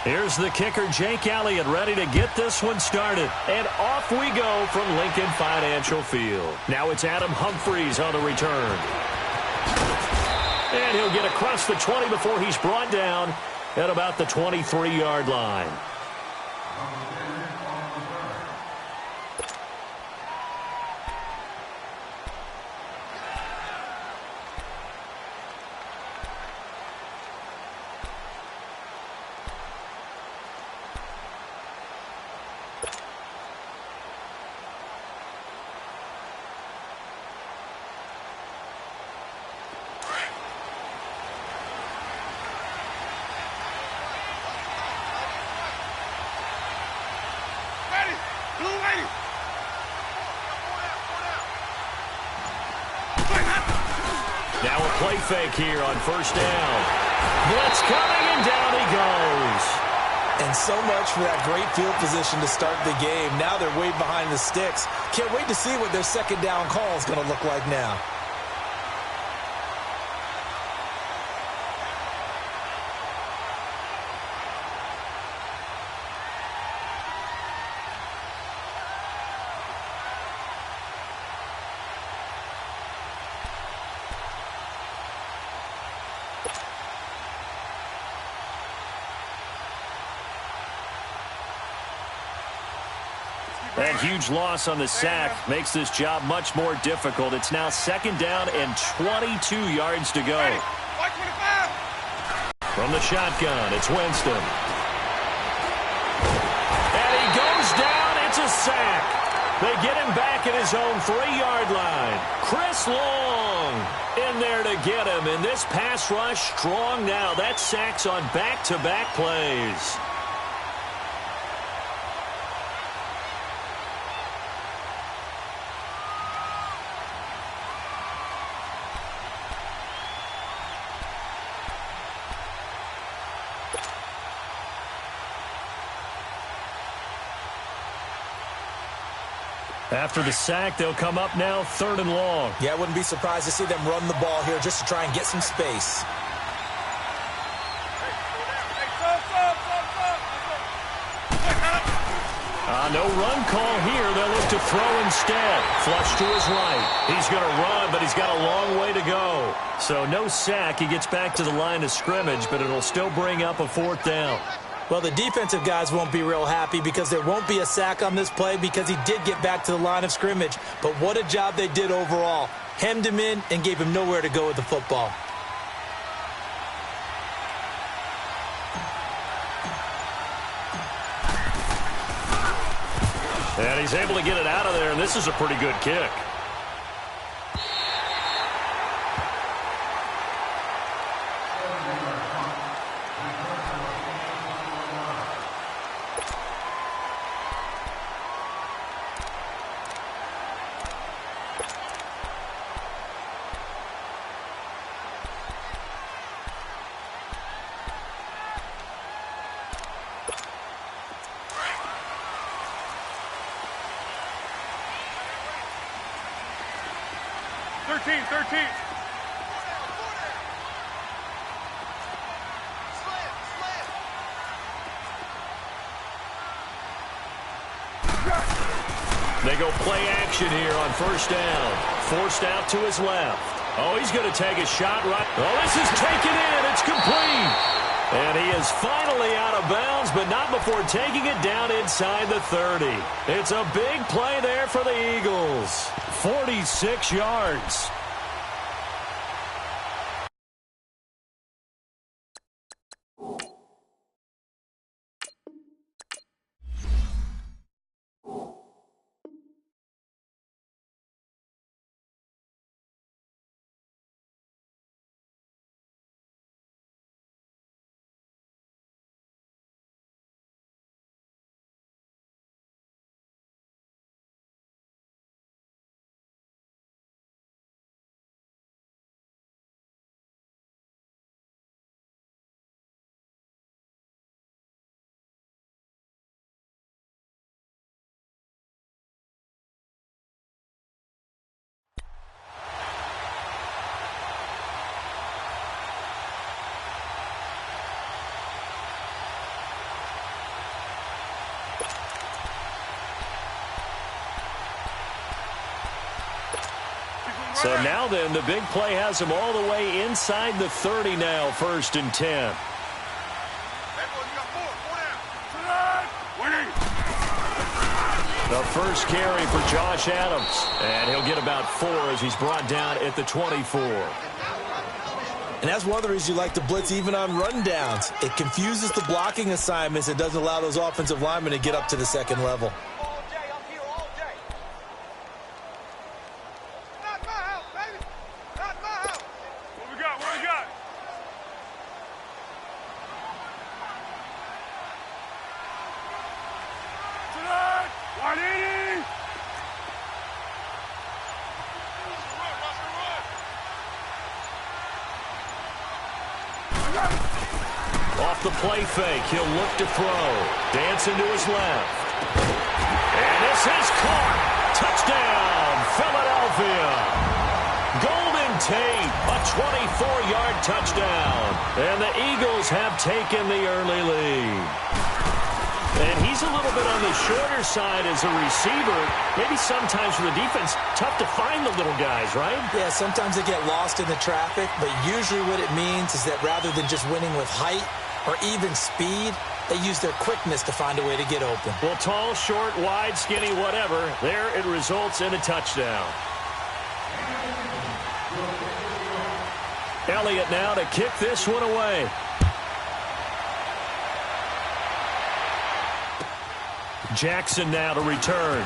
Here's the kicker, Jake Elliott, ready to get this one started. And off we go from Lincoln Financial Field. Now it's Adam Humphries on the return. And he'll get across the 20 before he's brought down at about the 23-yard line. Now a play fake here on first down. Blitz coming, and down he goes. And so much for that great field position to start the game. Now they're way behind the sticks. Can't wait to see what their second down call is going to look like now. That huge loss on the sack makes this job much more difficult. It's now second down and 22 yards to go. From the shotgun, it's Winston. And he goes down. It's a sack. They get him back at his own 3-yard line. Chris Long in there to get him. And this pass rush strong now. That sack's on back-to-back plays. After the sack, they'll come up now 3rd and long. Yeah, I wouldn't be surprised to see them run the ball here just to try and get some space. No run call here. They'll look to throw instead. Flush to his right. He's going to run, but he's got a long way to go. So no sack. He gets back to the line of scrimmage, but it'll still bring up a 4th down. Well, the defensive guys won't be real happy because there won't be a sack on this play because he did get back to the line of scrimmage. But what a job they did overall. Hemmed him in and gave him nowhere to go with the football. And he's able to get it out of there, and this is a pretty good kick. They go play action here on first down. Forced out to his left. Oh, he's going to take a shot right. Oh, this is taken in. It's complete. And he is finally out of bounds, but not before taking it down inside the 30. It's a big play there for the Eagles. 46 yards. So now then, the big play has him all the way inside the 30 now, 1st and 10. The first carry for Josh Adams. And he'll get about 4 as he's brought down at the 24. And that's one of the reasons you like to blitz even on rundowns. It confuses the blocking assignments. It doesn't allow those offensive linemen to get up to the second level. Off the play fake, he'll look to throw. Dancing to his left. And this is caught. Touchdown, Philadelphia. Golden Tate, a 24-yard touchdown. And the Eagles have taken the early lead. And he's a little bit on the shorter side as a receiver. Maybe sometimes for the defense, tough to find the little guys, right? Yeah, sometimes they get lost in the traffic, but usually what it means is that rather than just winning with height or even speed, they use their quickness to find a way to get open. Well, tall, short, wide, skinny, whatever, there it results in a touchdown. Elliott now to kick this one away. Jackson now to return.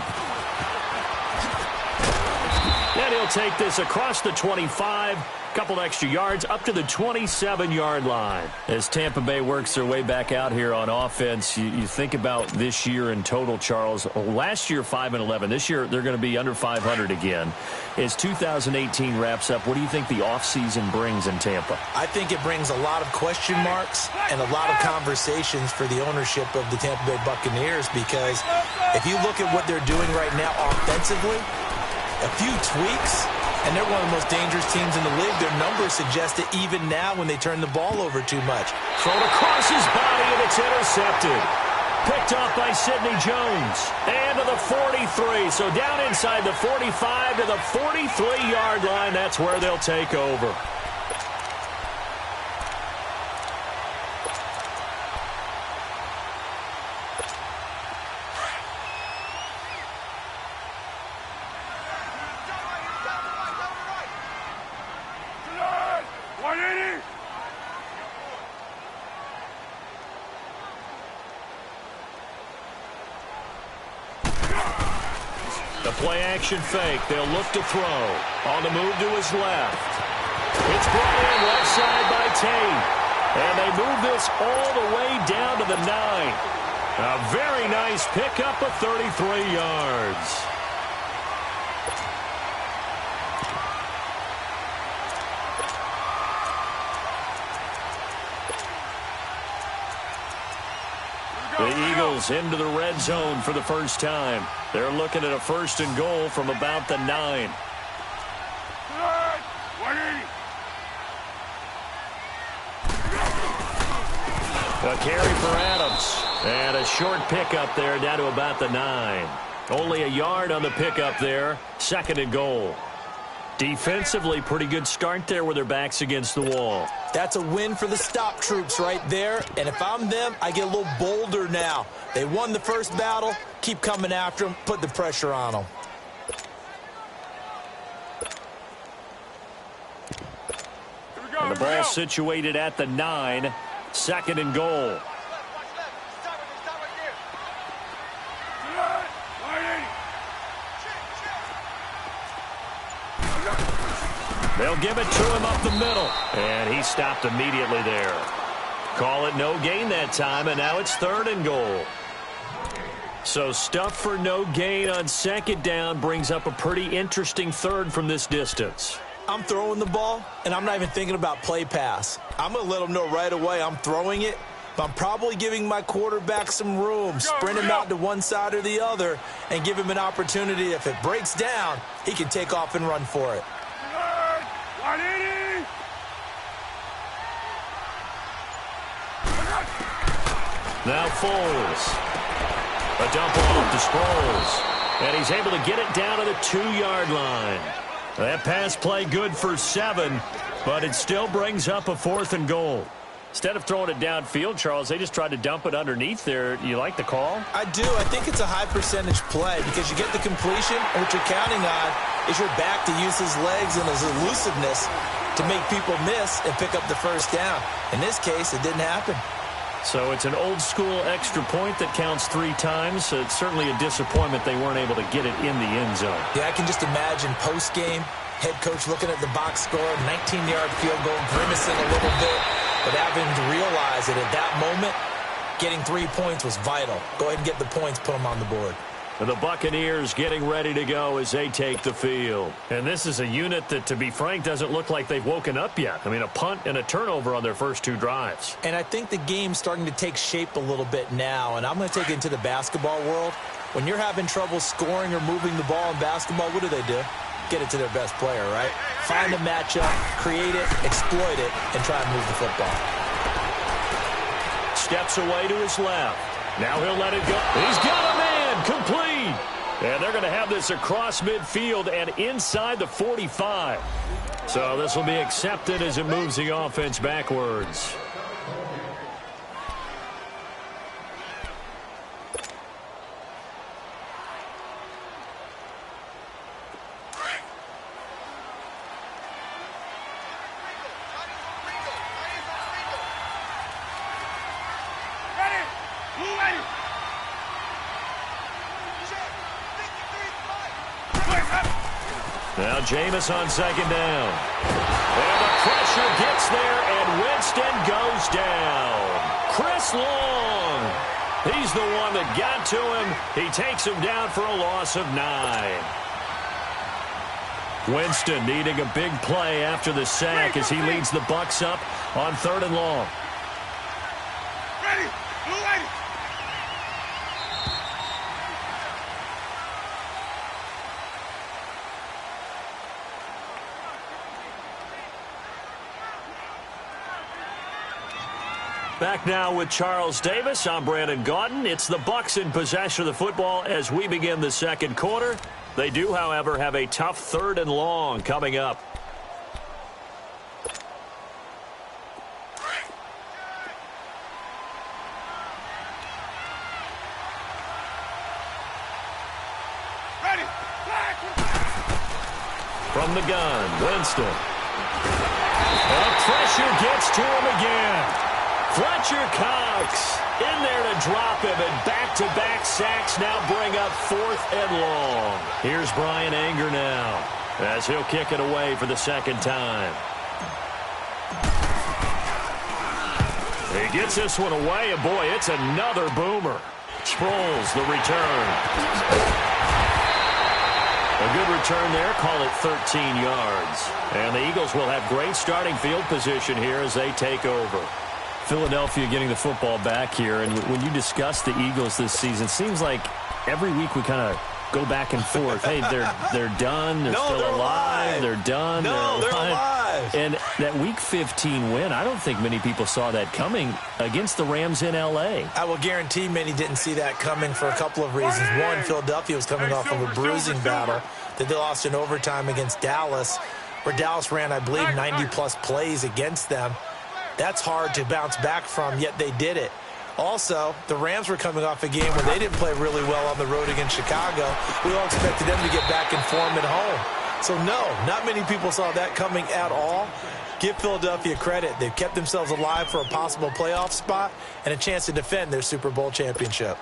And he'll take this across the 25. Couple extra yards up to the 27-yard line. As Tampa Bay works their way back out here on offense, you think about this year in total, Charles. Last year, 5-11. This year, they're going to be under 500 again. As 2018 wraps up, what do you think the offseason brings in Tampa? I think it brings a lot of question marks and a lot of conversations for the ownership of the Tampa Bay Buccaneers, because if you look at what they're doing right now offensively, a few tweaks, and they're one of the most dangerous teams in the league. Their numbers suggest it even now when they turn the ball over too much. Thrown across his body, and it's intercepted. Picked off by Sidney Jones. And to the 43. So down inside the 45 to the 43-yard line. That's where they'll take over. Play-action fake. They'll look to throw. On the move to his left. It's brought in left side by Tate. And they move this all the way down to the 9. A very nice pickup of 33 yards. The Eagles into the red zone for the first time. They're looking at a 1st and goal from about the 9. A carry for Adams. And a short pickup there down to about the 9. Only a yard on the pickup there. 2nd and goal. Defensively, pretty good start there with their backs against the wall. That's a win for the stop troops right there. And if I'm them, I get a little bolder now. They won the first battle. Keep coming after them. Put the pressure on them. And the ball situated at the 9. 2nd and goal. They'll give it to him up the middle. And he stopped immediately there. Call it no gain that time, and now it's 3rd and goal. So stuff for no gain on 2nd down brings up a pretty interesting 3rd from this distance. I'm throwing the ball, and I'm not even thinking about play pass. I'm going to let them know right away I'm throwing it, but I'm probably giving my quarterback some room, sprint him out to one side or the other, and give him an opportunity. If it breaks down, he can take off and run for it. Now Foles. A dump off to Sproles. And he's able to get it down to the 2-yard line. That pass play good for 7, but it still brings up a 4th and goal. Instead of throwing it downfield, Charles, they just tried to dump it underneath there. You like the call? I do. I think it's a high-percentage play because you get the completion, and what you're counting on is your back to use his legs and his elusiveness to make people miss and pick up the first down. In this case, it didn't happen. So it's an old-school extra point that counts 3 times. It's certainly a disappointment they weren't able to get it in the end zone. Yeah, I can just imagine post-game, head coach looking at the box score, 19-yard field goal, grimacing a little bit, but having to realize that at that moment, getting 3 points was vital. Go ahead and get the points, put them on the board. And the Buccaneers getting ready to go as they take the field. And this is a unit that, to be frank, doesn't look like they've woken up yet. I mean, a punt and a turnover on their first 2 drives. And I think the game's starting to take shape a little bit now, and I'm going to take it into the basketball world. When you're having trouble scoring or moving the ball in basketball, what do? Get it to their best player, right? Find a matchup, create it, exploit it, and try and move the football. Steps away to his left. Now he'll let it go. He's got a man, complete. And they're going to have this across midfield and inside the 45. So this will be accepted as it moves the offense backwards. Now Jameis on second down. And the pressure gets there, and Winston goes down. Chris Long. He's the one that got to him. He takes him down for a loss of 9. Winston needing a big play after the sack as he leads the Bucs up on 3rd and long. Ready. Blue lady. Back now with Charles Davis. I'm Brandon Gaudin. It's the Bucs in possession of the football as we begin the second quarter. They do, however, have a tough 3rd and long coming up. Ready. From the gun, Winston. The pressure gets to him again. Fletcher Cox in there to drop him, and back-to-back sacks now bring up 4th and long. Here's Brian Anger now as he'll kick it away for the second time. He gets this one away, and boy, it's another boomer. Sproles, the return. A good return there, call it 13 yards. And the Eagles will have great starting field position here as they take over. Philadelphia getting the football back here, and when you discuss the Eagles this season, seems like every week we kind of go back and forth. Hey, they're done. They're still alive. They're done. No, they're alive. And that Week 15 win, I don't think many people saw that coming against the Rams in L.A. I will guarantee many didn't see that coming for a couple of reasons. One, Philadelphia was coming off of a bruising battle that they lost in overtime against Dallas, where Dallas ran, I believe, 90-plus plays against them. That's hard to bounce back from, yet they did it. Also, the Rams were coming off a game where they didn't play really well on the road against Chicago. We all expected them to get back in form at home. So, no, not many people saw that coming at all. Give Philadelphia credit. They've kept themselves alive for a possible playoff spot and a chance to defend their Super Bowl championship.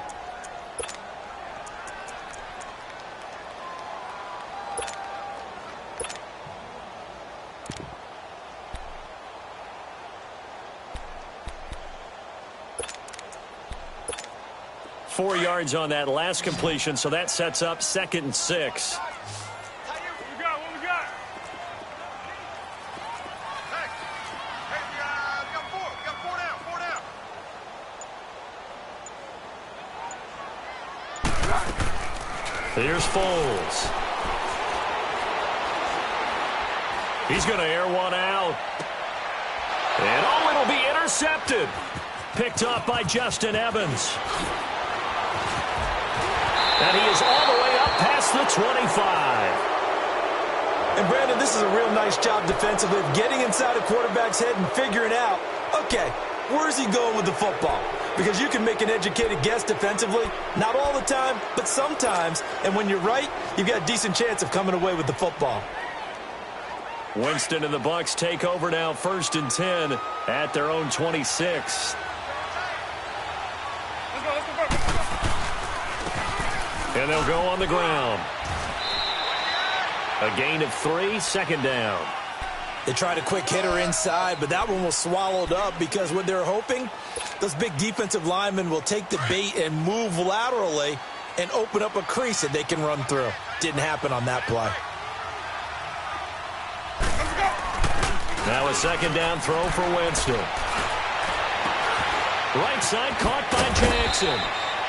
Four yards on that last completion, so that sets up 2nd and 6. What we got? What we got? Hey, we got 4. We got 4 down. 4 down. Here's Foles. He's going to air one out. And, oh, it'll be intercepted. Picked off by Justin Evans. And he is all the way up past the 25. And, Brandon, this is a real nice job defensively of getting inside a quarterback's head and figuring out, okay, where's he going with the football? Because you can make an educated guess defensively, not all the time, but sometimes. And when you're right, you've got a decent chance of coming away with the football. Winston and the Bucs take over now, 1st and 10 at their own 26. And they'll go on the ground. A gain of 3, 2nd down. They tried a quick hitter inside, but that one was swallowed up because what they're hoping, those big defensive linemen will take the bait and move laterally and open up a crease that they can run through. Didn't happen on that play. Now a 2nd down throw for Winston. Right side caught by Jackson.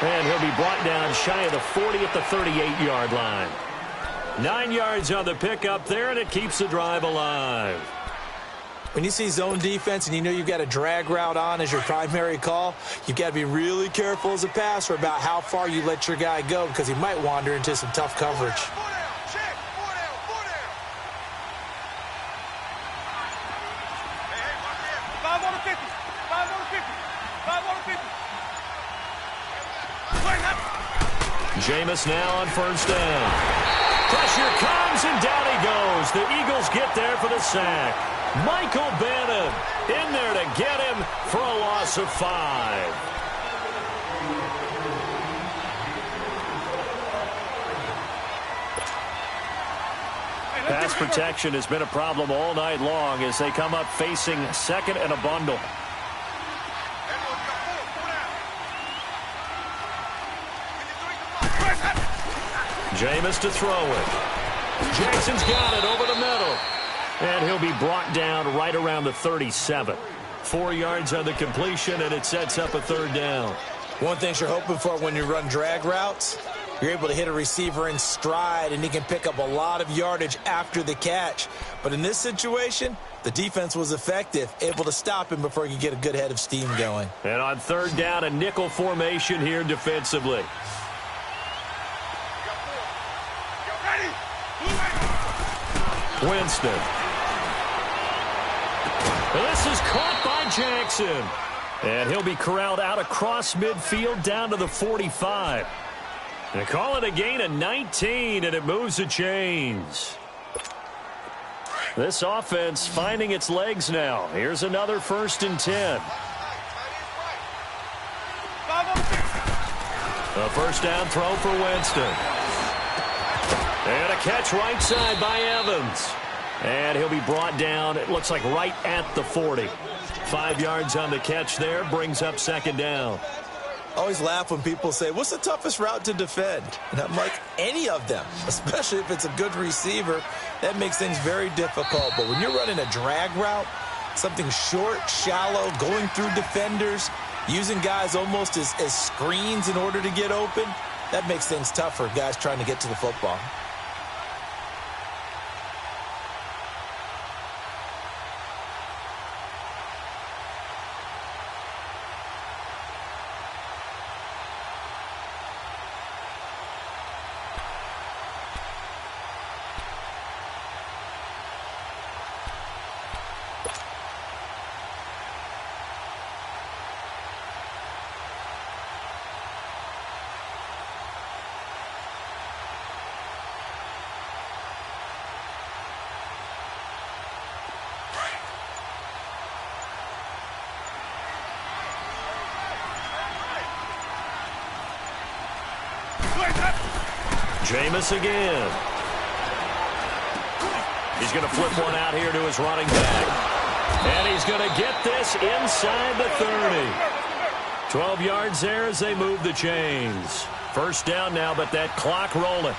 And he'll be brought down shy of the 40 at the 38-yard line. 9 yards on the pickup there, and it keeps the drive alive. When you see zone defense and you know you've got a drag route on as your primary call, you've got to be really careful as a passer about how far you let your guy go because he might wander into some tough coverage. Jameis now on 1st down. Pressure comes, and down he goes. The Eagles get there for the sack. Michael Bannon in there to get him for a loss of 5. Pass protection has been a problem all night long as they come up facing 2nd and a bundle. Jameis to throw it. Jackson's got it over the middle. And he'll be brought down right around the 37. 4 yards on the completion, and it sets up a 3rd down. One thing you're hoping for when you run drag routes, you're able to hit a receiver in stride, and he can pick up a lot of yardage after the catch. But in this situation, the defense was effective, able to stop him before he could get a good head of steam going. And on 3rd down, a nickel formation here defensively. Winston. This is caught by Jackson. And he'll be corralled out across midfield down to the 45. They call it a gain of 19, and it moves the chains. This offense finding its legs now. Here's another 1st and 10. A 1st down throw for Winston. And a catch right side by Evans. And he'll be brought down, it looks like right at the 40. 5 yards on the catch there, brings up 2nd down. I always laugh when people say, what's the toughest route to defend? And I'm like, any of them, especially if it's a good receiver. That makes things very difficult. But when you're running a drag route, something short, shallow, going through defenders, using guys almost as screens in order to get open, that makes things tough for guys trying to get to the football. Jameis again. He's going to flip one out here to his running back. And he's going to get this inside the 30. 12 yards there as they move the chains. 1st down now, but that clock rolling.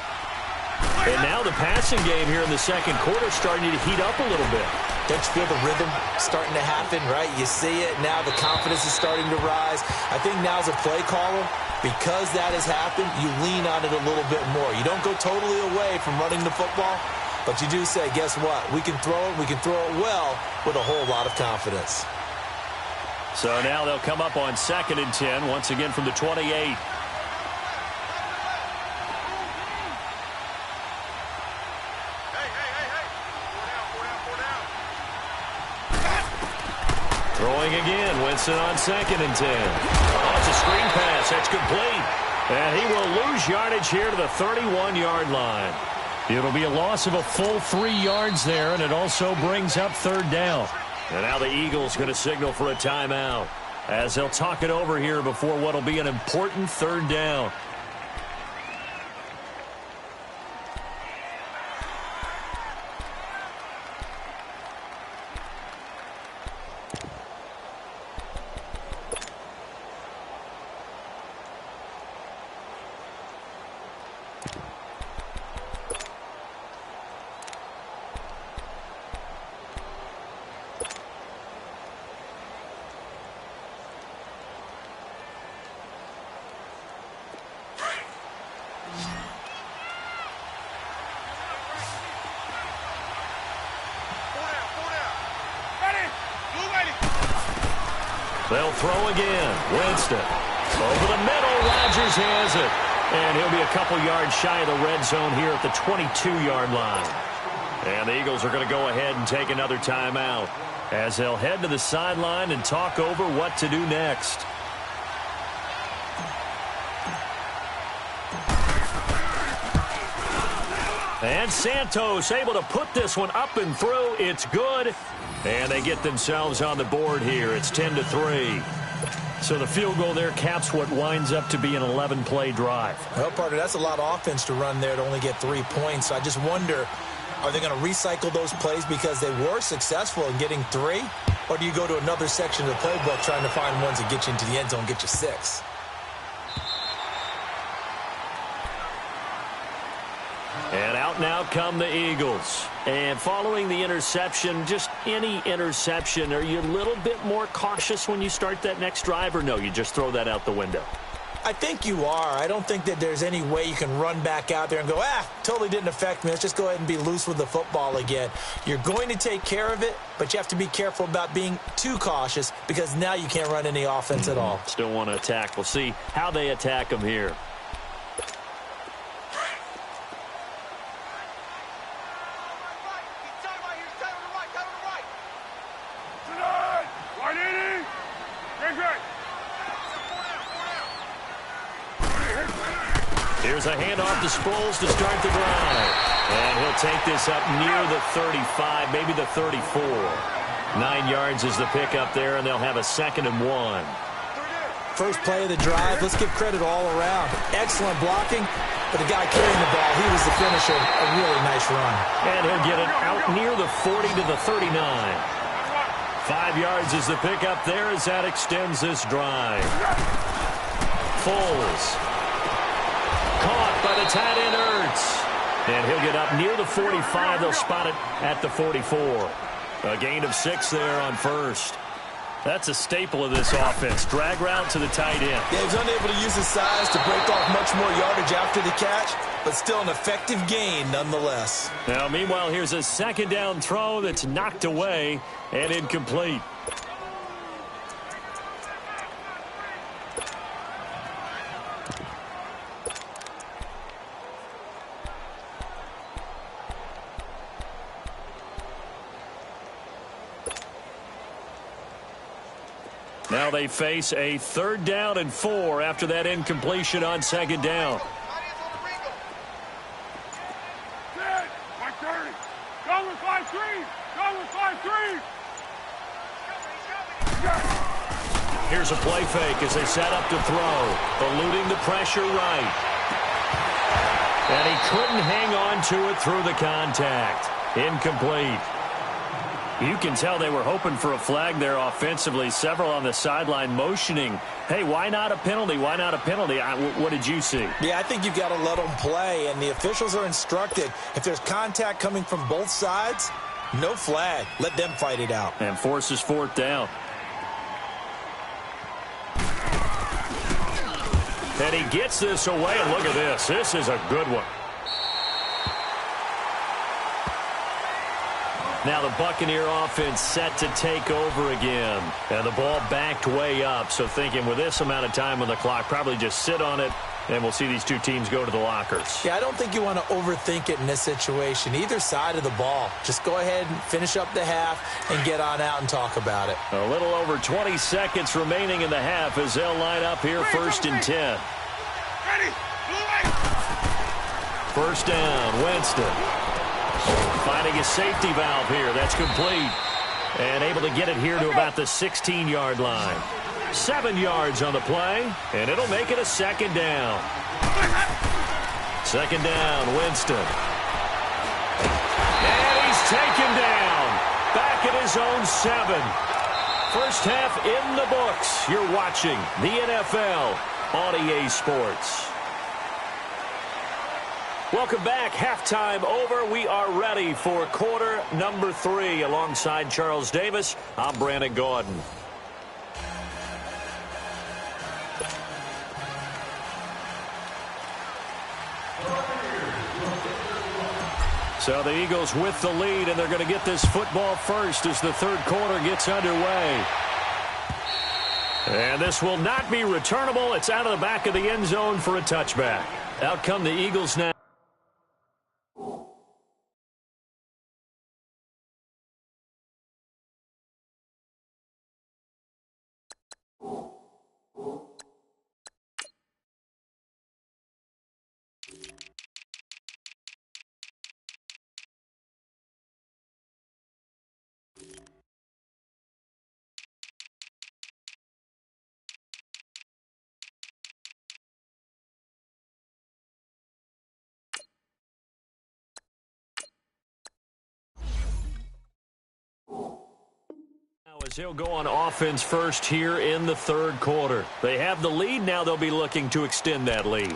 And now the passing game here in the 2nd quarter starting to heat up a little bit. Don't you feel the rhythm starting to happen, right? You see it. Now the confidence is starting to rise. I think now's a play caller. Because that has happened, you lean on it a little bit more. You don't go totally away from running the football, but you do say, guess what? We can throw it. We can throw it well with a whole lot of confidence. So now they'll come up on 2nd and 10, once again from the 28. Throwing again. Winston on 2nd and 10. Oh, it's a screen pass. That's complete. And he will lose yardage here to the 31-yard line. It'll be a loss of a full 3 yards there, and it also brings up 3rd down. And now the Eagles going to signal for a timeout as they'll talk it over here before what will be an important 3rd down. They'll throw again. Winston. Over the middle. Rodgers has it. And he'll be a couple yards shy of the red zone here at the 22-yard line. And the Eagles are going to go ahead and take another timeout as they'll head to the sideline and talk over what to do next. And Santos able to put this one up and through. It's good. And they get themselves on the board here. It's 10-3. So the field goal there caps what winds up to be an 11-play drive. Well, partner, that's a lot of offense to run there to only get 3 points. So I just wonder, are they going to recycle those plays because they were successful in getting 3? Or do you go to another section of the playbook trying to find ones that get you into the end zone, get you 6? And out now come the Eagles. And following the interception, just any interception, are you a little bit more cautious when you start that next drive, or no, you just throw that out the window? I think you are. I don't think that there's any way you can run back out there and go, totally didn't affect me. Let's just go ahead and be loose with the football again. You're going to take care of it, but you have to be careful about being too cautious because now you can't run any offense at all. Still want to attack. We'll see how they attack them here. Here's a handoff to Sproles to start the drive. And he'll take this up near the 35, maybe the 34. 9 yards is the pickup there, and they'll have a 2nd and 1. First play of the drive, let's give credit all around. Excellent blocking, but the guy carrying the ball, he was the finisher. A really nice run. And he'll get it out near the 40 to the 39. 5 yards is the pickup there as that extends this drive. Foles. Caught by the tight end Ertz. And he'll get up near the 45. They'll spot it at the 44. A gain of 6 there on first. That's a staple of this offense. Drag route to the tight end. Yeah, he's unable to use his size to break off much more yardage after the catch, but still an effective gain nonetheless. Now, meanwhile, here's a 2nd down throw that's knocked away and incomplete. Now they face a 3rd down and 4 after that incompletion on 2nd down. Here's a play fake as they set up to throw, eluding the pressure right. And he couldn't hang on to it through the contact. Incomplete. You can tell they were hoping for a flag there offensively. Several on the sideline motioning, hey, why not a penalty? Why not a penalty? What did you see? Yeah, I think you've got to let them play, and the officials are instructed. If there's contact coming from both sides, no flag. Let them fight it out. And forces 4th down. And he gets this away, and look at this. This is a good one. Now the Buccaneer offense set to take over again. And the ball backed way up. So thinking with this amount of time on the clock, probably just sit on it And we'll see these two teams go to the lockers. Yeah, I don't think you want to overthink it in this situation. Either side of the ball. Just go ahead and finish up the half and get on out and talk about it. A little over 20 seconds remaining in the half as they'll line up here first and 10. First down, Winston. Finding a safety valve here. That's complete. And able to get it here to about the 16-yard line. 7 yards on the play, and it'll make it a second down. Second down, Winston. And he's taken down. Back at his own 7. First half in the books. You're watching the NFL on EA Sports. Welcome back. Halftime over. We are ready for quarter number 3. Alongside Charles Davis, I'm Brandon Gordon. So the Eagles with the lead, and they're going to get this football first as the third quarter gets underway. And this will not be returnable. It's out of the back of the end zone for a touchback. Out come the Eagles now. As he'll go on offense first here in the third quarter. They have the lead. Now they'll be looking to extend that lead.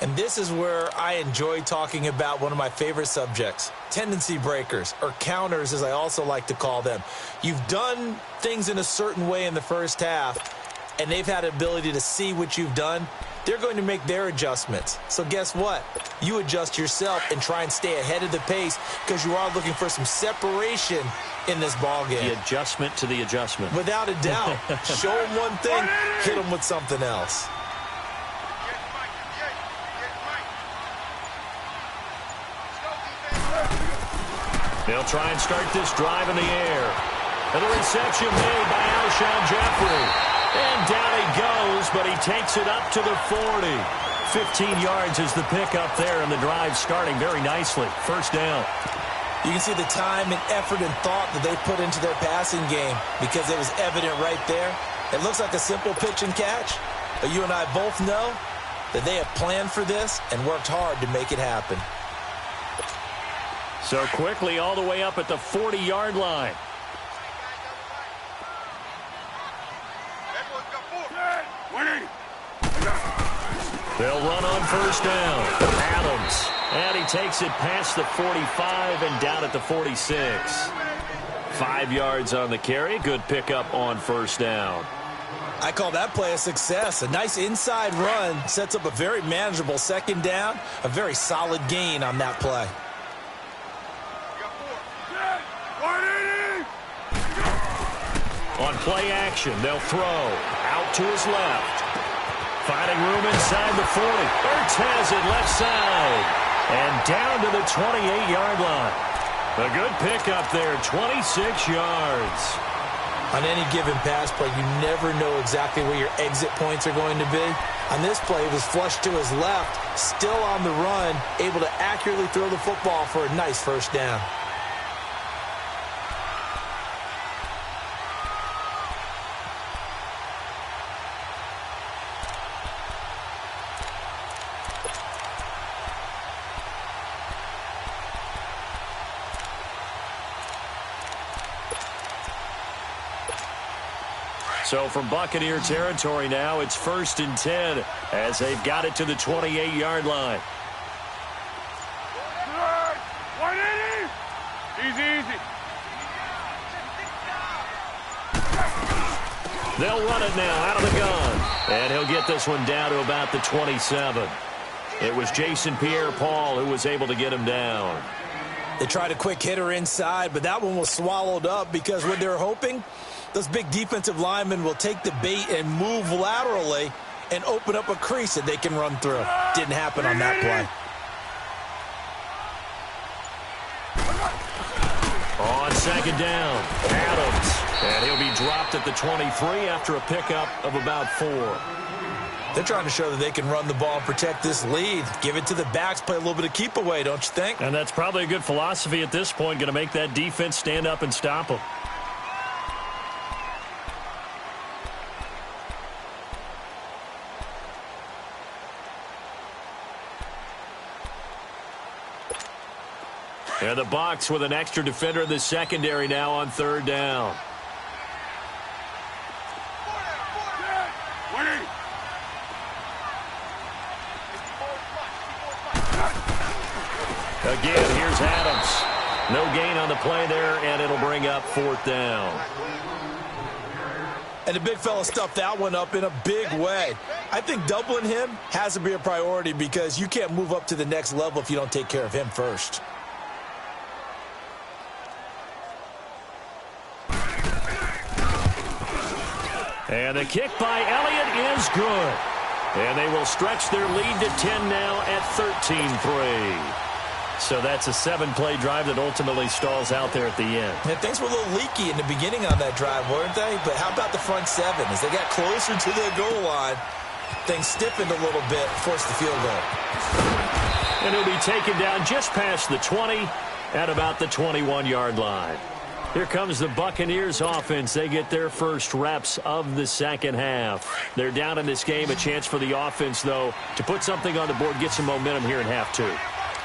And this is where I enjoy talking about one of my favorite subjects, tendency breakers, or counters as I also like to call them. You've done things in a certain way in the first half, and they've had the ability to see what you've done. They're going to make their adjustments. So guess what? You adjust yourself and try and stay ahead of the pace because you are looking for some separation in this ball game. The adjustment to the adjustment. Without a doubt. Show them one thing, hit them with something else. They'll try and start this drive in the air. And the reception made by Alshon Jeffrey. And down he goes, but he takes it up to the 40. 15 yards is the pickup there, and the drive starting very nicely. First down. You can see the time and effort and thought that they put into their passing game because it was evident right there. It looks like a simple pitch and catch, but you and I both know that they have planned for this and worked hard to make it happen. So quickly all the way up at the 40-yard line. They'll run on first down. Adams. And he takes it past the 45 and down at the 46. 5 yards on the carry. Good pickup on first down. I call that play a success. A nice inside run sets up a very manageable second down. A very solid gain on that play. On play action, they'll throw out to his left. Finding room inside the 40. Ertz has it left side. And down to the 28-yard line. A good pickup there, 26 yards. On any given pass play, you never know exactly where your exit points are going to be. On this play, it was flushed to his left, still on the run, able to accurately throw the football for a nice first down. So from Buccaneer territory now, it's 1st and 10 as they've got it to the 28-yard line. Easy. They'll run it now out of the gun. And he'll get this one down to about the 27. It was Jason Pierre-Paul who was able to get him down. They tried a quick hitter inside, but that one was swallowed up because what they're hoping, those big defensive linemen will take the bait and move laterally and open up a crease that they can run through. Didn't happen on that play. On second down, Adams. And he'll be dropped at the 23 after a pickup of about 4. They're trying to show that they can run the ball and protect this lead. Give it to the backs, play a little bit of keep away, don't you think? And that's probably a good philosophy at this point, going to make that defense stand up and stop them. And the Bucs with an extra defender in the secondary now on third down. Again, here's Adams. No gain on the play there, and it'll bring up fourth down. And the big fella stuffed that one up in a big way. I think doubling him has to be a priority because you can't move up to the next level if you don't take care of him first. And the kick by Elliott is good. And they will stretch their lead to 10 now at 13-3. So that's a 7-play drive that ultimately stalls out there at the end. And things were a little leaky in the beginning on that drive, weren't they? But how about the front 7? As they got closer to the goal line, things stiffened a little bit, forced the field goal. And he'll be taken down just past the 20 at about the 21-yard line. Here comes the Buccaneers offense. They get their first reps of the second half. They're down in this game. A chance for the offense, though, to put something on the board, get some momentum here in half 2.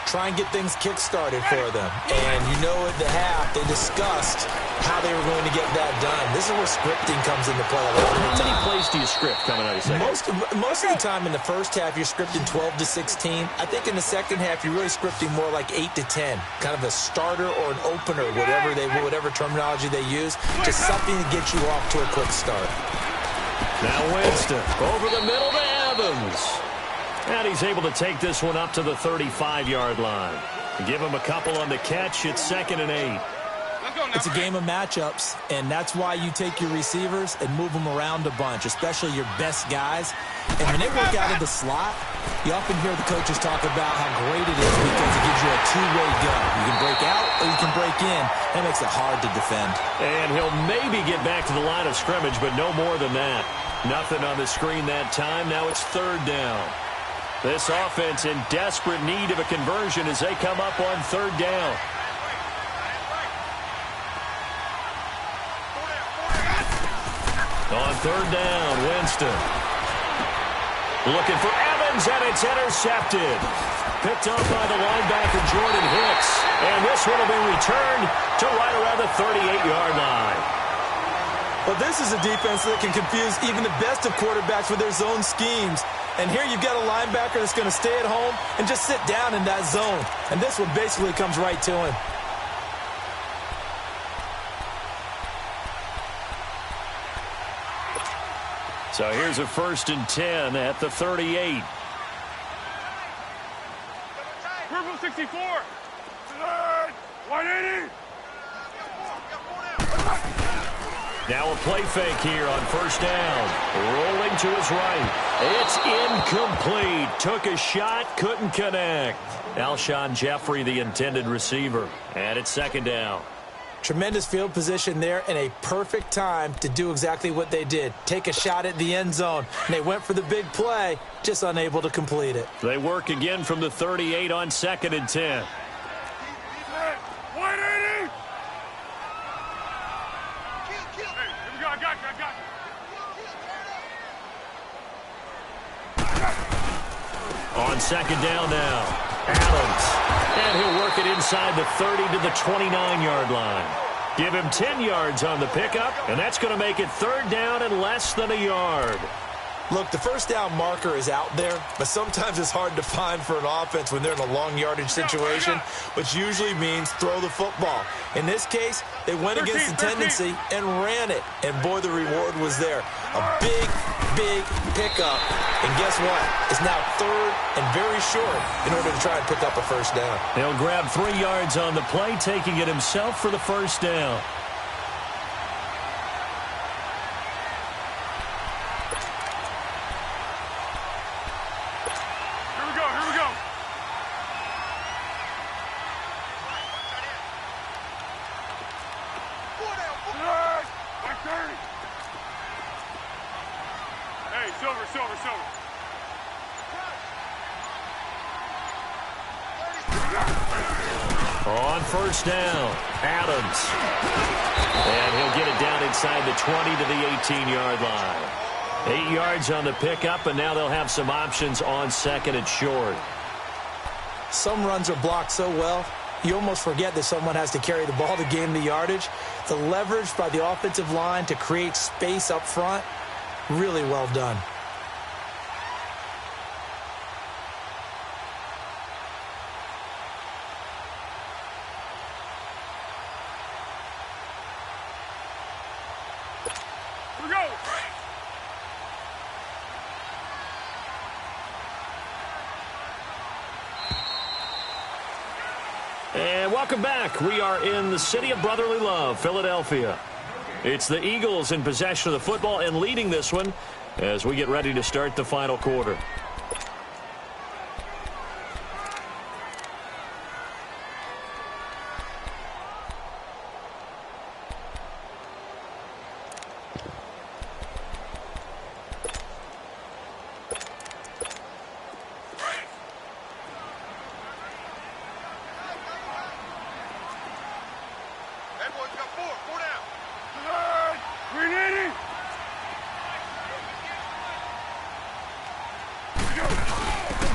Try and get things kick-started for them. And you know at the half, they discussed how they were going to get that done. This is where scripting comes into play a lot of the time. How many plays do you script coming out of the second? Most of the time in the first half, you're scripting 12 to 16. I think in the second half, you're really scripting more like 8 to 10. Kind of a starter or an opener, whatever terminology they use. Just something to get you off to a quick start. Now Winston over the middle to Evans. And he's able to take this one up to the 35-yard line. Give him a couple on the catch. It's 2nd and 8. It's a game of matchups, and that's why you take your receivers and move them around a bunch, especially your best guys. And when they work out of the slot, you often hear the coaches talk about how great it is because it gives you a two-way go. You can break out or you can break in. That makes it hard to defend. And he'll maybe get back to the line of scrimmage, but no more than that. Nothing on the screen that time. Now it's 3rd down. This offense in desperate need of a conversion as they come up on 3rd down. On 3rd down, Winston. Looking for Evans, and it's intercepted. Picked up by the linebacker, Jordan Hicks. And this one will be returned to right around the 38-yard line. Well, this is a defense that can confuse even the best of quarterbacks with their zone schemes. And here you've got a linebacker that's going to stay at home and just sit down in that zone. And this one basically comes right to him. So here's a 1st and 10 at the 38. Purple 64. 180. Now a play fake here on 1st down. Rolling to his right. It's incomplete. Took a shot, couldn't connect. Alshon Jeffrey, the intended receiver. And it's 2nd down. Tremendous field position there and a perfect time to do exactly what they did. Take a shot at the end zone. And they went for the big play, just unable to complete it. They work again from the 38 on 2nd and 10. 180. I got you. On 2nd down now. Adams. And he'll work it inside the 30 to the 29-yard line. Give him 10 yards on the pickup, and that's going to make it 3rd down and less than a yard. Look, the 1st down marker is out there, but sometimes it's hard to find for an offense when they're in a long yardage situation, which usually means throw the football. In this case, they went against the tendency and ran it, and boy, the reward was there. A big, big pickup, and guess what? It's now 3rd and very short in order to try and pick up a 1st down. He'll grab 3 yards on the play, taking it himself for the 1st down. On first down, Adams. And he'll get it down inside the 20 to the 18-yard line. 8 yards on the pickup, and now they'll have some options on second and short. Some runs are blocked so well, you almost forget that someone has to carry the ball to gain the yardage. The leverage by the offensive line to create space up front, really well done. And welcome back. We are in the city of brotherly love, Philadelphia. It's the Eagles in possession of the football and leading this one as we get ready to start the final quarter.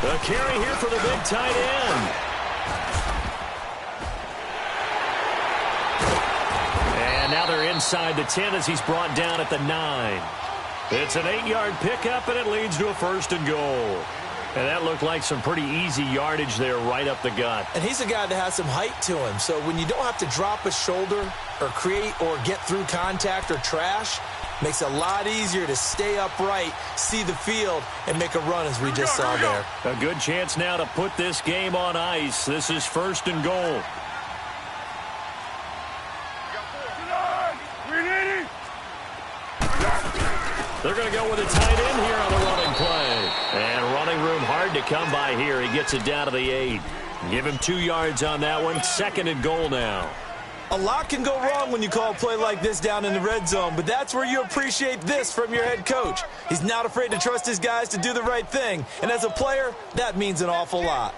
The carry here for the big tight end. And now they're inside the 10 as he's brought down at the 9. It's an 8-yard pickup, and it leads to a first and goal. And that looked like some pretty easy yardage there right up the gut. And he's a guy that has some height to him, so when you don't have to drop a shoulder or create or get through contact or trash, makes it a lot easier to stay upright, see the field, and make a run as we just saw there. A good chance now to put this game on ice. This is first and goal. They're going to go with a tight end here on the running play. And running room hard to come by here. He gets it down to the 8. Give him 2 yards on that one. Second and goal now. A lot can go wrong when you call a play like this down in the red zone, but that's where you appreciate this from your head coach. He's not afraid to trust his guys to do the right thing, and as a player, that means an awful lot.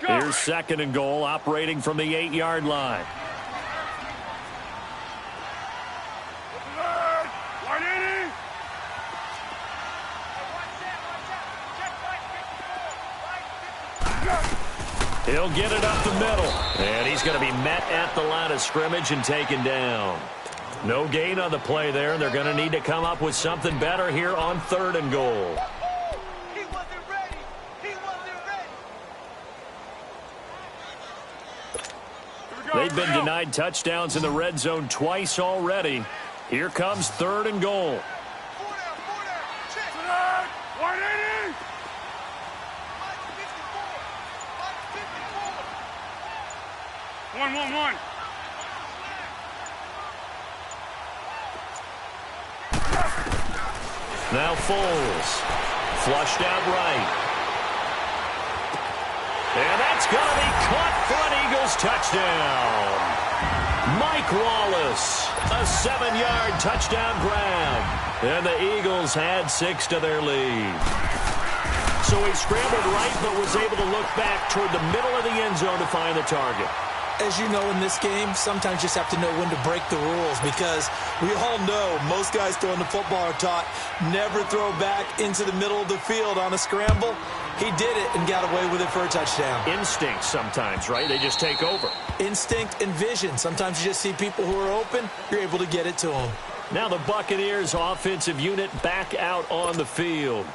Here's second and goal, operating from the 8-yard line. He'll get it up the middle, and he's going to be met at the line of scrimmage and taken down. No gain on the play there, and they're going to need to come up with something better here on third and goal. He wasn't ready. He wasn't ready. They've been denied touchdowns in the red zone twice already. Here comes third and goal. One. Now Foles. Flushed out right. And that's going to be caught for an Eagles touchdown. Mike Wallace, a 7-yard touchdown grab. And the Eagles had 6 to their lead. So he scrambled right but was able to look back toward the middle of the end zone to find the target. As you know, in this game, sometimes you just have to know when to break the rules because we all know most guys throwing the football are taught never throw back into the middle of the field on a scramble. He did it and got away with it for a touchdown. Instinct sometimes, right? They just take over. Instinct and vision. Sometimes you just see people who are open, you're able to get it to them. Now the Buccaneers offensive unit back out on the field.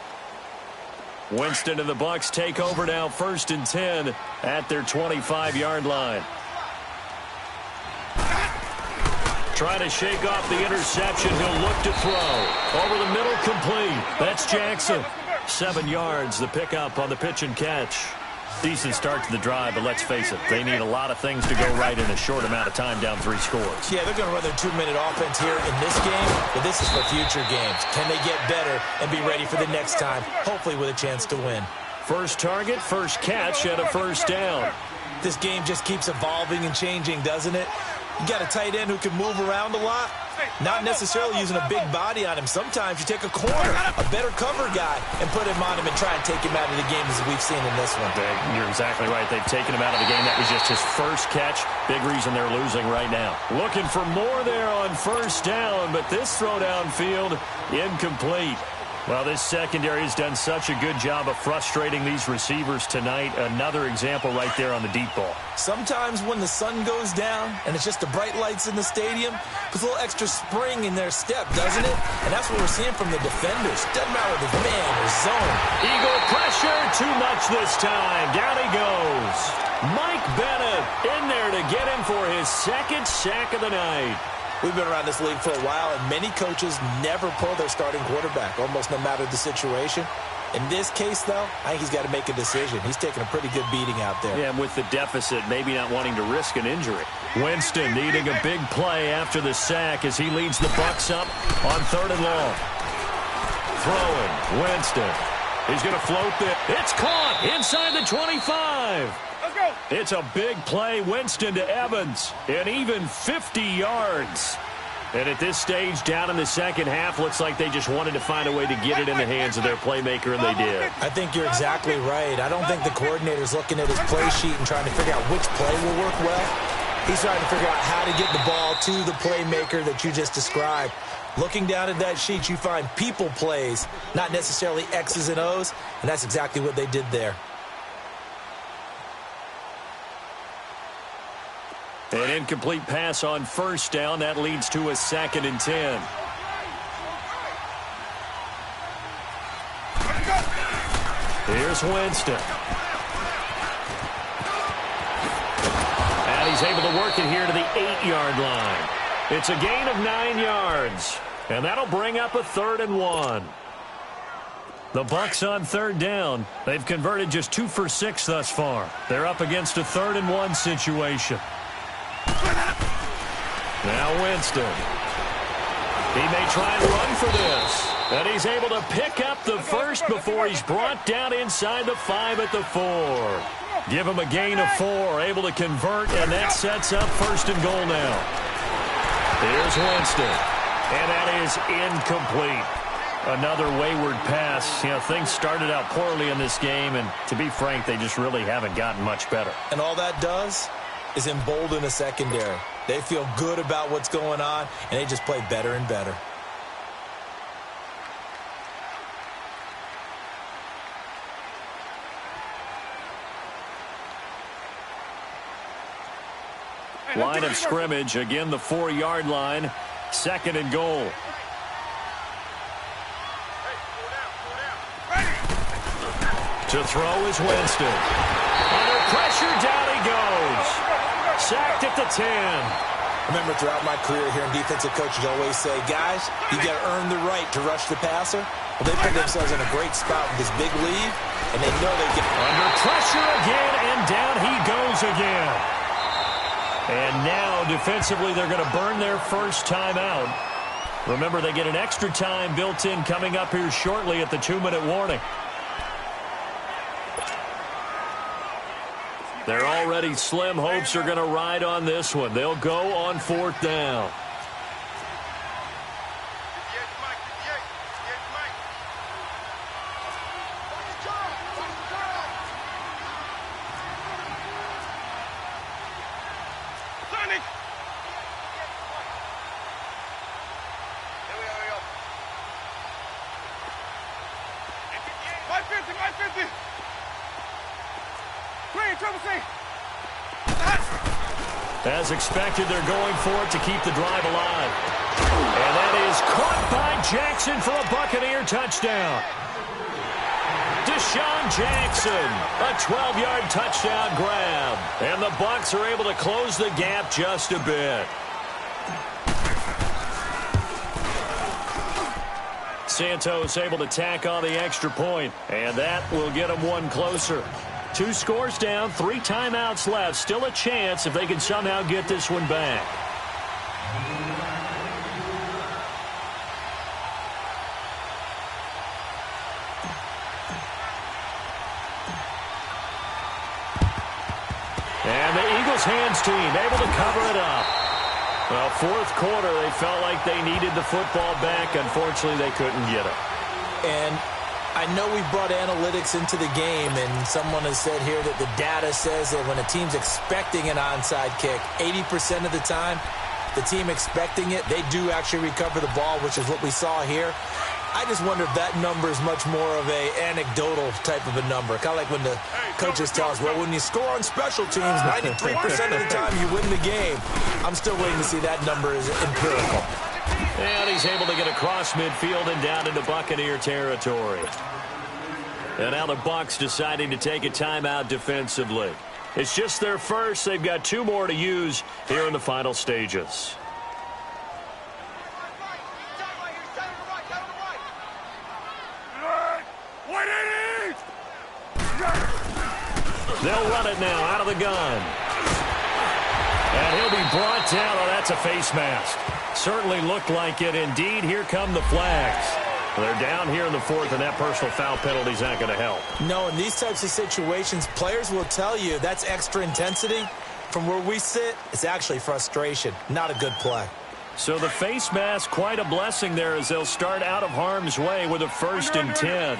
Winston and the Bucs take over now, first and 10 at their 25-yard line. Trying to shake off the interception. He'll look to throw. Over the middle, complete. That's Jackson. 7 yards, the pickup on the pitch and catch. Decent start to the drive, but let's face it, they need a lot of things to go right in a short amount of time down 3 scores. Yeah, they're going to run their 2-minute offense here in this game, but this is for future games. Can they get better and be ready for the next time, hopefully with a chance to win? First target, first catch, and a first down. This game just keeps evolving and changing, doesn't it? You got a tight end who can move around a lot, not necessarily using a big body on him. Sometimes you take a corner, a better cover guy, and put him on him and try and take him out of the game as we've seen in this one. You're exactly right. They've taken him out of the game. That was just his first catch. Big reason they're losing right now. Looking for more there on first down, but this throw downfield, incomplete. Well, this secondary has done such a good job of frustrating these receivers tonight. Another example right there on the deep ball. Sometimes when the sun goes down and it's just the bright lights in the stadium, puts a little extra spring in their step, doesn't it? And that's what we're seeing from the defenders. Doesn't matter if it's man or zone. Eagle pressure, too much this time. Down he goes. Mike Bennett in there to get him for his second sack of the night. We've been around this league for a while, and many coaches never pull their starting quarterback, almost no matter the situation. In this case, though, I think he's got to make a decision. He's taking a pretty good beating out there. Yeah, and with the deficit, maybe not wanting to risk an injury. Winston needing a big play after the sack as he leads the Bucs up on 3rd and long. Throwing, Winston. He's going to float it. It's caught inside the 25. It's a big play, Winston to Evans, and even 50 yards. And at this stage, down in the second half, looks like they just wanted to find a way to get it in the hands of their playmaker, and they did. I think you're exactly right. I don't think the coordinator's looking at his play sheet and trying to figure out which play will work well. He's trying to figure out how to get the ball to the playmaker that you just described. Looking down at that sheet, you find people plays, not necessarily X's and O's, and that's exactly what they did there. An incomplete pass on first down. That leads to a 2nd and 10. Here's Winston. And he's able to work it here to the 8-yard line. It's a gain of 9 yards. And that'll bring up a 3rd and 1. The Bucs on 3rd down. They've converted just 2 for 6 thus far. They're up against a 3rd and 1 situation. Now Winston. He may try and run for this. And he's able to pick up the first before he's brought down inside the 5 at the 4. Give him a gain of 4. Able to convert, and that sets up 1st and goal now. Here's Winston. And that is incomplete. Another wayward pass. You know, things started out poorly in this game, and to be frank, they just really haven't gotten much better. And all that does is embolden a secondary. They feel good about what's going on, and they just play better and better. Line of scrimmage, again the 4-yard line, 2nd and goal. To throw is Winston. Under pressure, down he goes. Sacked at the 10. Remember, throughout my career here in defensive coaches always say, guys, you got to earn the right to rush the passer. Well, they put themselves in a great spot with this big lead, and they know they get under pressure again, and down he goes again. And now, defensively, they're going to burn their first time out. Remember, they get an extra time built in coming up here shortly at the 2-minute warning. They're already slim hopes are going to ride on this one. They'll go on 4th down. As expected, they're going for it to keep the drive alive. And that is caught by Jackson for a Buccaneer touchdown. Deshaun Jackson, a 12-yard touchdown grab. And the Bucs are able to close the gap just a bit. Santos able to tack on the extra point, and that will get them one closer. 2 scores down, 3 timeouts left. Still a chance if they can somehow get this one back. And the Eagles hands team able to cover it up. Well, fourth quarter, they felt like they needed the football back. Unfortunately, they couldn't get it. And I know we brought analytics into the game, and someone has said here that the data says that when a team's expecting an onside kick, 80% of the time, the team expecting it, they do actually recover the ball, which is what we saw here. I just wonder if that number is much more of a anecdotal type of a number. Kind of like when the coaches tell us, well, when you score on special teams, 93% of the time you win the game. I'm still waiting to see that number is empirical. And he's able to get across midfield and down into Buccaneer territory. And now the Bucs deciding to take a timeout defensively. It's just their first. They've got 2 more to use here in the final stages. They'll run it now out of the gun. And he'll be brought down. Oh, that's a face mask. Certainly looked like it. Indeed, here come the flags. They're down here in the fourth, and that personal foul penalty is not going to help. No, in these types of situations, players will tell you that's extra intensity. From where we sit, it's actually frustration. Not a good play. So the face mask, quite a blessing there as they'll start out of harm's way with a 1st and 10.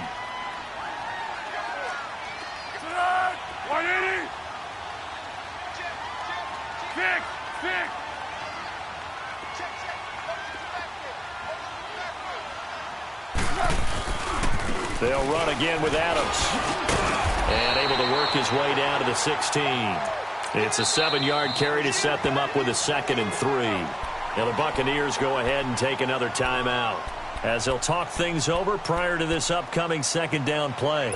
They'll run again with Adams. And able to work his way down to the 16. It's a 7-yard carry to set them up with a 2nd and 3. Now the Buccaneers go ahead and take another timeout as they'll talk things over prior to this upcoming 2nd down play.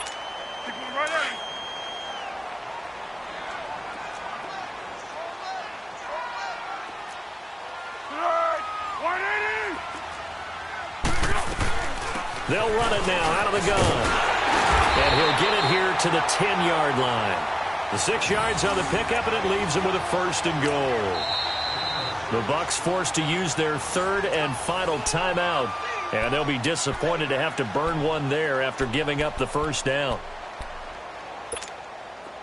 They'll run it now out of the gun. And he'll get it here to the 10-yard line. The 6 yards on the pickup, and it leaves him with a 1st and goal. The Bucs forced to use their 3rd and final timeout. And they'll be disappointed to have to burn one there after giving up the 1st down.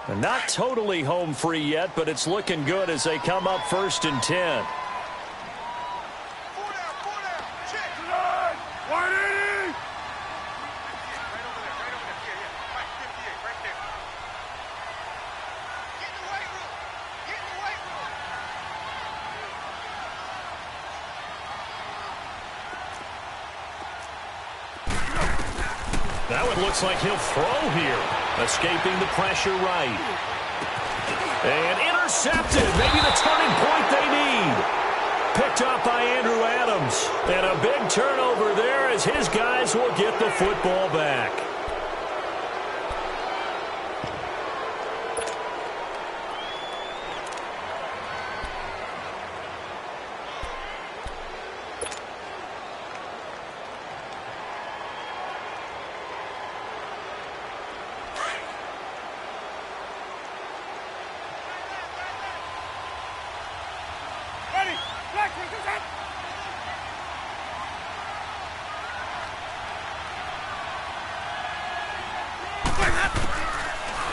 And not totally home free yet, but it's looking good as they come up 1st and 10. That one looks like he'll throw here. Escaping the pressure right. And intercepted. Maybe the turning point they need. Picked up by Andrew Adams. And a big turnover there as his guys will get the football back.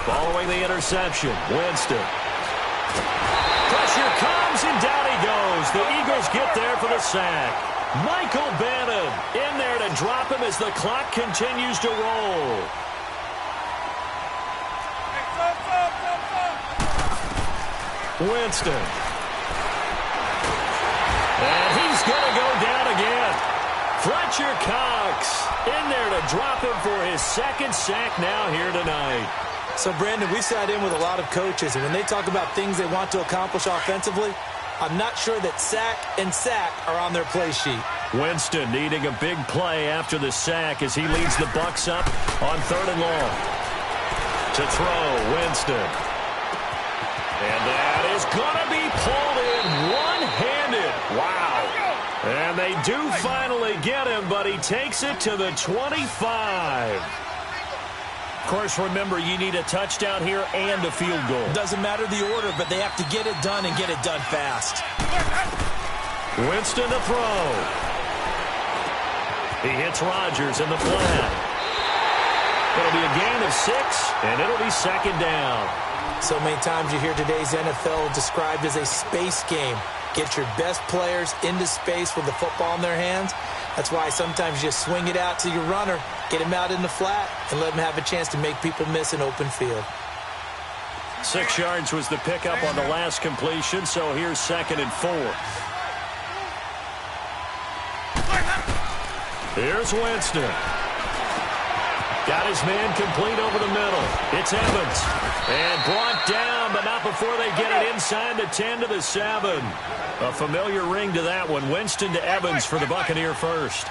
Following the interception, Winston. Pressure comes, and down he goes. The Eagles get there for the sack. Michael Bannon in there to drop him as the clock continues to roll. Winston. And he's going to go down again. Fletcher Cox in there to drop him for his 2nd sack now here tonight. So, Brandon, we've sat in with a lot of coaches, and when they talk about things they want to accomplish offensively, I'm not sure that sack and sack are on their play sheet. Winston needing a big play after the sack as he leads the Bucs up on 3rd and long. To throw, Winston. And that is going to be pulled in one-handed. Wow. And they do finally get him, but he takes it to the 25. Of course, remember, you need a touchdown here and a field goal. Doesn't matter the order, but they have to get it done and get it done fast. Winston to throw. He hits Rodgers in the flat. It'll be a gain of 6, and it'll be 2nd down. So many times you hear today's NFL described as a space game. Get your best players into space with the football in their hands. That's why sometimes you just swing it out to your runner, get him out in the flat, and let him have a chance to make people miss an open field. 6 yards was the pickup on the last completion, so here's 2nd and 4. Here's Winston. Got his man complete over the middle. It's Evans. And brought down, but not before they get it inside the 10 to the 7. A familiar ring to that one. Winston to Evans for the Buccaneer first.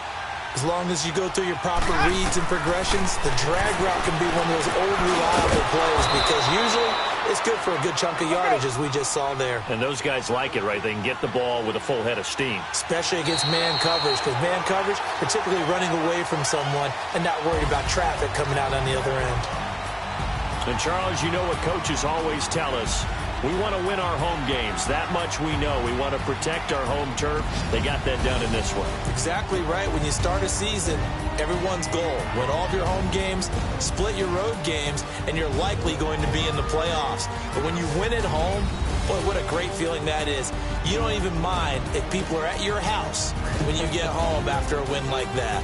As long as you go through your proper reads and progressions, the drag route can be one of those old reliable plays because usually it's good for a good chunk of yardage, as we just saw there. And those guys like it, right? They can get the ball with a full head of steam. Especially against man coverage, because man coverage, they're typically running away from someone and not worried about traffic coming out on the other end. And, Charles, you know what coaches always tell us. We want to win our home games. That much we know. We want to protect our home turf. They got that done in this one. Exactly right. When you start a season, everyone's goal, win all of your home games, split your road games, and you're likely going to be in the playoffs. But when you win at home, boy, what a great feeling that is. You don't even mind if people are at your house when you get home after a win like that.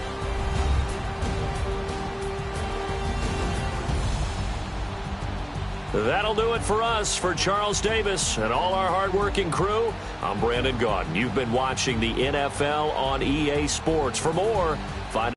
That'll do it for us. For Charles Davis and all our hardworking crew, I'm Brandon Gaudin. You've been watching the NFL on EA Sports. For more, find